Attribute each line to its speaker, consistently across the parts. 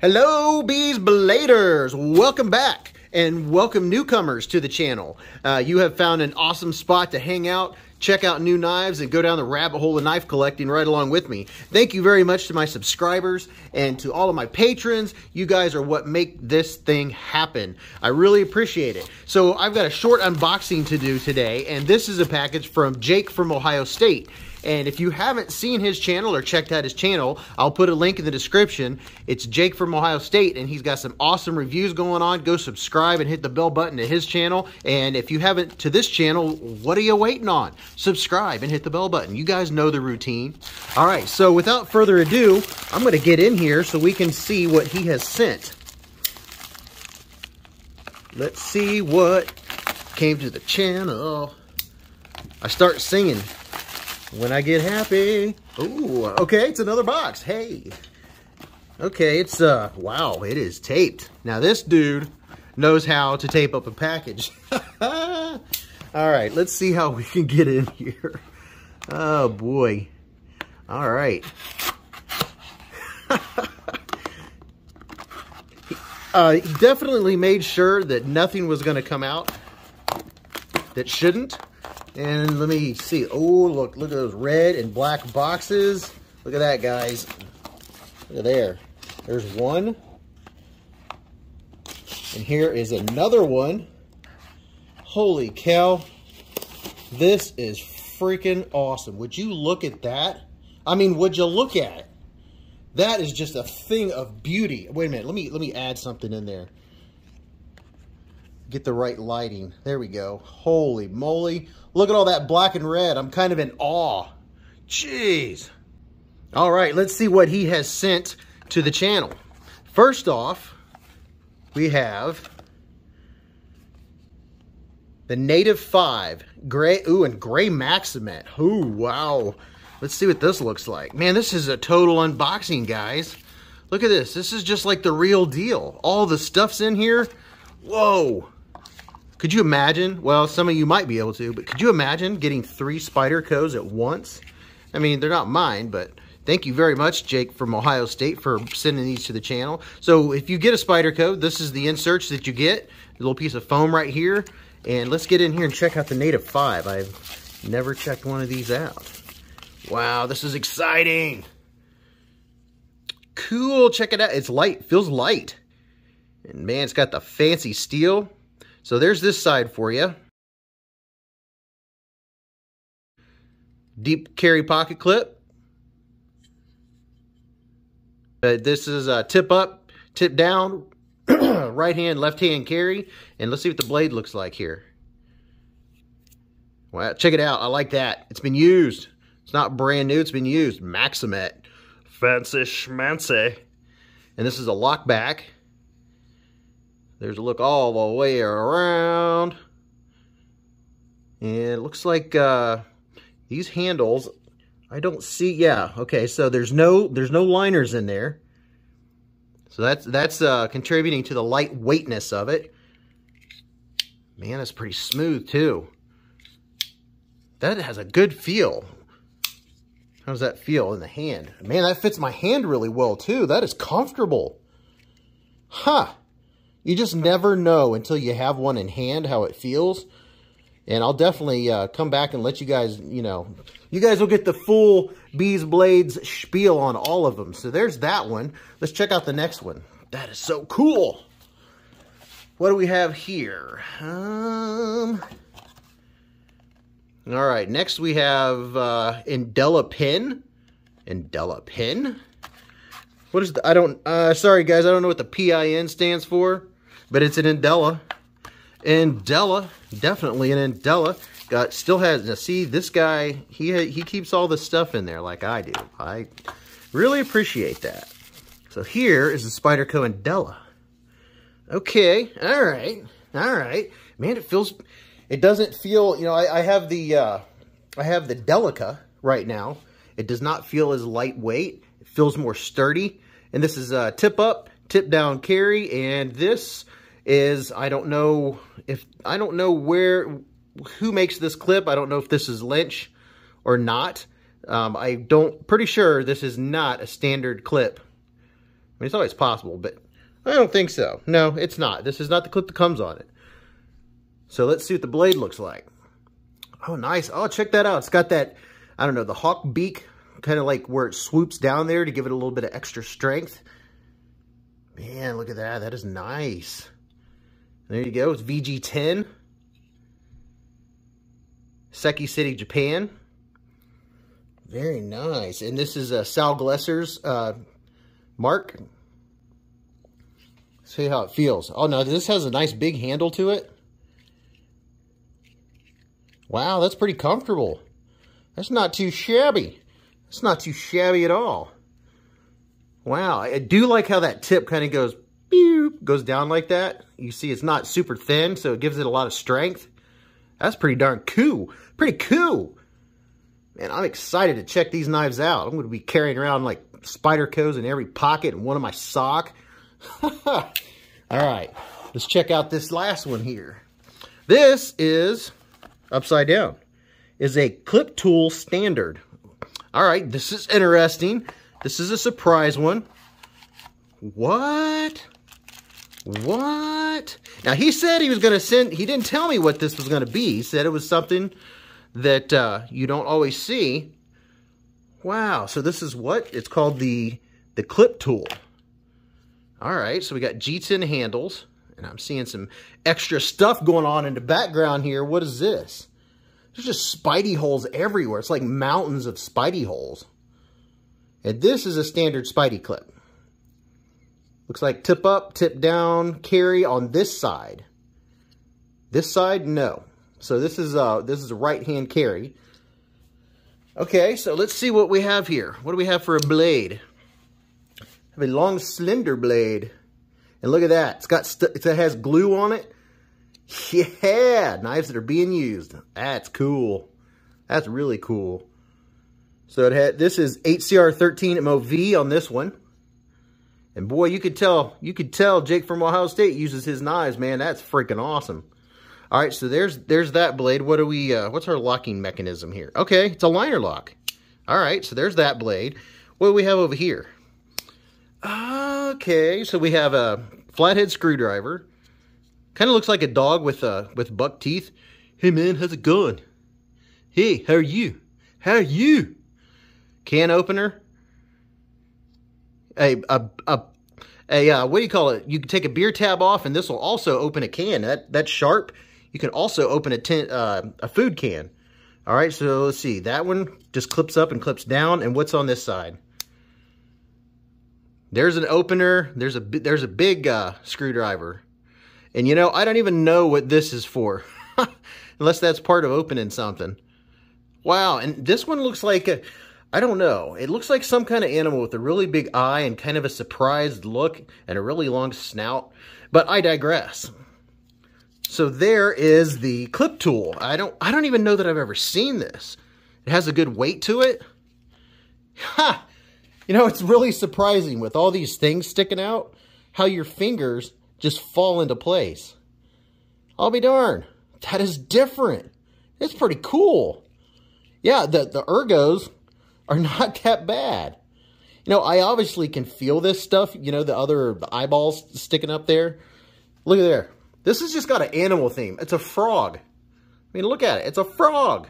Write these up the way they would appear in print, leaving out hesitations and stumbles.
Speaker 1: Hello, Bees Bladers! Welcome back, and welcome newcomers to the channel. You have found an awesome spot to hang out, check out new knives, and go down the rabbit hole of knife collecting right along with me. Thank you very much to my subscribers and to all of my patrons. You guys are what make this thing happen. I really appreciate it. So I've got a short unboxing to do today, and this is a package from Jake from Ohio State. And if you haven't seen his channel or checked out his channel, I'll put a link in the description. It's Jake from Ohio State, and he's got some awesome reviews going on. Go subscribe and hit the bell button to his channel. And if you haven't to this channel, what are you waiting on? Subscribe and hit the bell button. You guys know the routine. All right, so without further ado, I'm going to get in here so we can see what he has sent. Let's see what came to the channel. I start singing when I get happy. Ooh, okay, it's another box. Hey. Okay, it's, wow, it is taped. Now, this dude knows how to tape up a package. All right, let's see how we can get in here. Oh, boy. All right. He definitely made sure that nothing was going to come out that shouldn't. And let me see. Oh, look at those red and black boxes. Look at that, guys. Look at there. There's one. And here is another one. Holy cow. This is freaking awesome. Would you look at that? I mean, would you look at it? That is just a thing of beauty. Wait a minute. Let me add something in there. Get the right lighting. There we go. Holy moly. Look at all that black and red. I'm kind of in awe. Jeez. All right, let's see what he has sent to the channel. First off, we have the Native 5 gray. Ooh, and gray Maximet. Ooh, wow. Let's see what this looks like. Man, this is a total unboxing, guys. Look at this. This is just like the real deal. All the stuff's in here. Whoa. Could you imagine? Well, some of you might be able to, but could you imagine getting 3 Spydercos at once? I mean, they're not mine, but thank you very much, Jake from Ohio State, for sending these to the channel. So if you get a Spyderco, this is the inserts that you get. A little piece of foam right here. And let's get in here and check out the Native 5. I've never checked one of these out. Wow, this is exciting. Cool, check it out. It's light, feels light. And man, it's got the fancy steel. So there's this side for you. Deep carry pocket clip. This is a tip up, tip down, right hand, left hand carry. And let's see what the blade looks like here. Wow, check it out. I like that. It's been used. It's not brand new. It's been used. Maximet. Fancy schmancy. And this is a lock back. There's a look all the way around. And it looks like these handles, I don't see, yeah, okay, so there's no liners in there. So that's contributing to the lightweightness of it. Man, that's pretty smooth too. That has a good feel. How does that feel in the hand? Man, that fits my hand really well too. That is comfortable. Huh. You just never know until you have one in hand how it feels. And I'll definitely come back and let you guys, you know, you guys will get the full Bees Blades spiel on all of them. So there's that one. Let's check out the next one. That is so cool. What do we have here? All right, next we have Indela Pen. Indela Pen? What is the, I don't, sorry guys, I don't know what the PIN stands for. But it's an Indela. Indela, definitely an Indela. Still has, now see, this guy, he keeps all the stuff in there like I do. I really appreciate that. So here is the Spyderco Indela. Okay, all right. Man, it doesn't feel, you know, I have the Delica right now. It does not feel as lightweight. It feels more sturdy. And this is a tip up, tip down carry, and this is, I don't know who makes this clip. I don't know if this is Lynch or not. Pretty sure this is not a standard clip mean, it's always possible, but I don't think so. No, it's not. This is not the clip that comes on it. So let's see what the blade looks like. Oh, nice. Oh, check that out. It's got that, I don't know, the hawk beak, kind of like where it swoops down there to give it a little bit of extra strength. Man, look at that. That is nice. There you go. It's VG10. Seki City, Japan. Very nice. And this is Sal Glesser's mark. See how it feels. Oh, no, this has a nice big handle to it. Wow, that's pretty comfortable. That's not too shabby. It's not too shabby at all. Wow, I do like how that tip kind of goes, goes down like that. You see it's not super thin, so it gives it a lot of strength. That's pretty darn cool. Pretty cool. Man, I'm excited to check these knives out. I'm going to be carrying around like Spydercos in every pocket and one in my sock. All right, let's check out this last one here. This is upside down. Is a clip tool standard. All right, this is interesting. This is a surprise one. What? What? Now, he said he was going to send, he didn't tell me what this was going to be. He said it was something that you don't always see. Wow, so this is what? It's called the clip tool. All right, so we got G10 handles, and I'm seeing some extra stuff going on in the background here. What is this? There's just Spidey holes everywhere. It's like mountains of Spidey holes. And this is a standard Spidey clip. Looks like tip up, tip down, carry on this side. This side, no. So this is a right-hand carry. Okay, so let's see what we have here. What do we have for a blade? I have a long, slender blade. And look at that. It's got it has glue on it. Yeah, knives that are being used. That's cool. That's really cool. So this is HCR13 MOV on this one. And boy, you could tell Jake from Ohio State uses his knives, man. That's freaking awesome. All right, so there's that blade. What do we what's our locking mechanism here? Okay, it's a liner lock. All right, so there's that blade. What do we have over here? Okay, so we have a flathead screwdriver. Kind of looks like a dog with buck teeth. Hey man, how's it going? Hey, how are you? How are you? Can opener. What do you call it? You can take a beer tab off, and this will also open a can. That's sharp. You can also open a food can. All right, so let's see. That one just clips up and clips down. And what's on this side? There's an opener. There's a big screwdriver. And you know, I don't even know what this is for, unless that's part of opening something. Wow, and this one looks like I don't know. It looks like some kind of animal with a really big eye and kind of a surprised look and a really long snout. But I digress. So there is the clip tool. I don't even know that I've ever seen this. It has a good weight to it. Ha! You know, it's really surprising with all these things sticking out, how your fingers just fall into place. I'll be darned. That is different. It's pretty cool. Yeah, the ergos are not that bad. You know, I obviously can feel this stuff. You know, the eyeballs sticking up there. Look at there. This has just got an animal theme. It's a frog. I mean, look at it. It's a frog.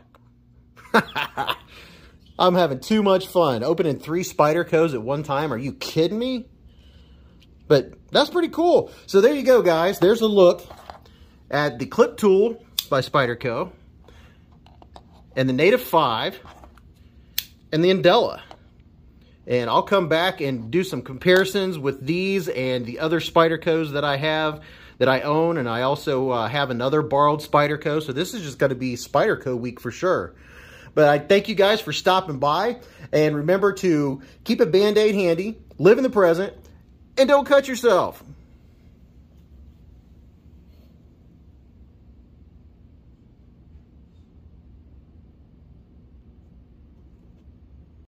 Speaker 1: I'm having too much fun. Opening 3 Spydercos at one time. Are you kidding me? But that's pretty cool. So there you go, guys. There's a look at the clip tool by Spyderco, and the Native 5, and the Andela. And I'll come back and do some comparisons with these and the other Spydercos that I have, that I own, and I also have another borrowed Spyderco. So this is just going to be Spyderco week for sure. But I thank you guys for stopping by, and remember to keep a Band-Aid handy, live in the present, and don't cut yourself.